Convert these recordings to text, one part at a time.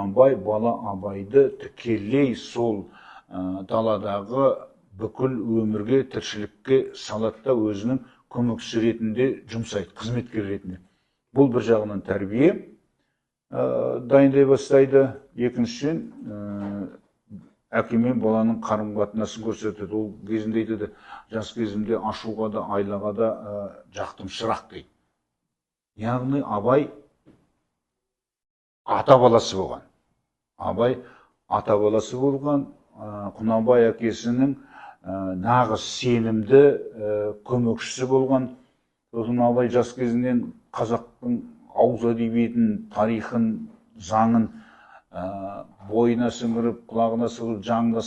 Құнанбай бала Абайды тікелей сол даладағы бүкіл өмірге, тіршілікке салатта өзінің көмекшісі ретінде жұмсайды, қызметкер ретінде. Бұл бір жағынан тәрбие дайындай бастайды. Екіншіден, әке мен баланың қарым-қатынасын көрсетеді. Ол кезінде айтады, жас кезімде ашуға да, айлаға да жақтым шырақ дейді. Яғни Абай ата баласы болған. Абай ата баласы болған, Құнанбай әкесінің нағыз сенімді көмекшісі болған. Сосын Абай жас кезінен қазақтың ауыз әдебиетін, тарихын, заңын бойына сіңіріп, құлағына сіңіріп, жанында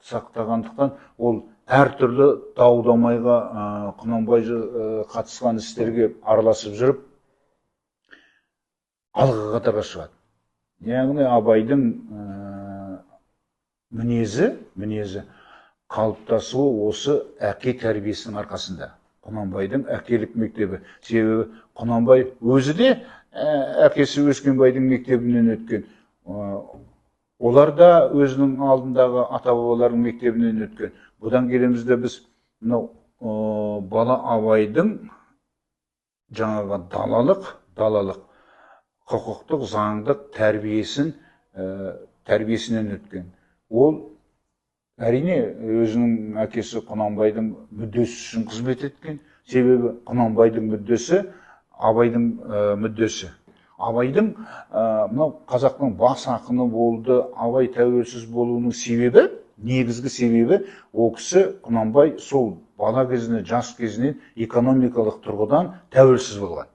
сақтағандықтан, ол әртүрлі дау-дамайға Құнанбай қатысқан істерге араласып жүріп, алғы қатарға шығады. Яғни Абайдың мінезі қалыптасуы осы әке тәрбиесінің арқасында. Құнанбайдың әкелік мектебі. Себебі Құнанбай өзі де әкесі Өскенбайдың мектебінен өткен. Олар да өзінің алдындағы ата-бабалардың мектебінен өткен. Бұдан келемізде біз бала Абайдың жаңағы далалық, құқықтық, заңдық тәрбиесінен өткен. Ол әрине өзінің әкесі Құнанбайдың мүддесі үшін қызмет еткен. Себебі Құнанбайдың мүддесі Абайдың мүддесі. Абайдың қазақтың бас ақыны болды. Абай тәуелсіз болуының себебі, негізгі себебі, ол кісі Құнанбай сол бала кезінен, жас кезінен экономикалық тұрғыдан тәуелсіз болған.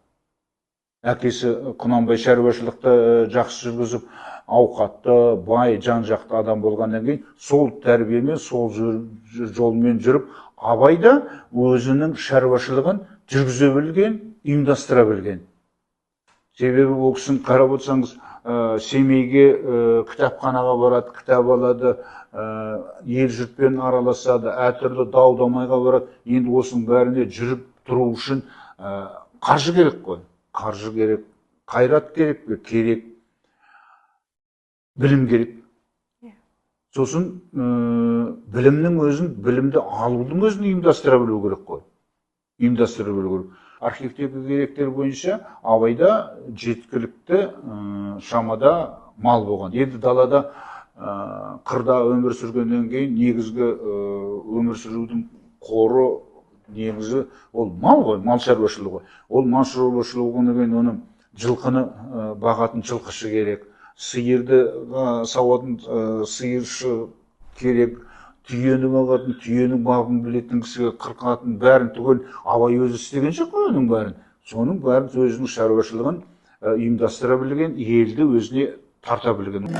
Әкесі Құнанбай шаруашылықты жақсы жүргізіп, ауқатты, бай, жан-жақты адам болғаннан кейін, сол тәрбиемен, сол жолмен жүріп, Абай да өзінің шаруашылығын жүргізе білген, ұйымдастыра білген. Себебі ол кісіні қарап отырсаңыз, Семейге кітапханаға барады, кітап алады, ел жұртпен араласады, әртүрлі дау-дамайға барады. Енді осының бәріне жүріп тұру үшін қаржы керек қой. Қаржы керек, қайрат керек пе? Керек. Білім керек. Сосын білімді алудың өзін ұйымдастыра білу керек қой. Ұйымдастыра білу керек. Архивтегі деректер бойынша Абайда жеткілікті шамада мал болған. Енді далада қырда өмір сүргеннен кейін негізгі өмір сүрудің қоры негізі ол мал ғой, мал шаруашылығы. Ол мал шаруашылығынан кейін оның жылқыны бағатын жылқышы керек, сиырды сауатын сиыршы керек, түйені бағатын, түйенің бабын білетін кісіге қырқатын бәрін түгел Абай өзі істеген жоқ қой оның бәрін. Соның бәрін өзінің шаруашылығын ұйымдастыра білген, елді өзіне тарта білген.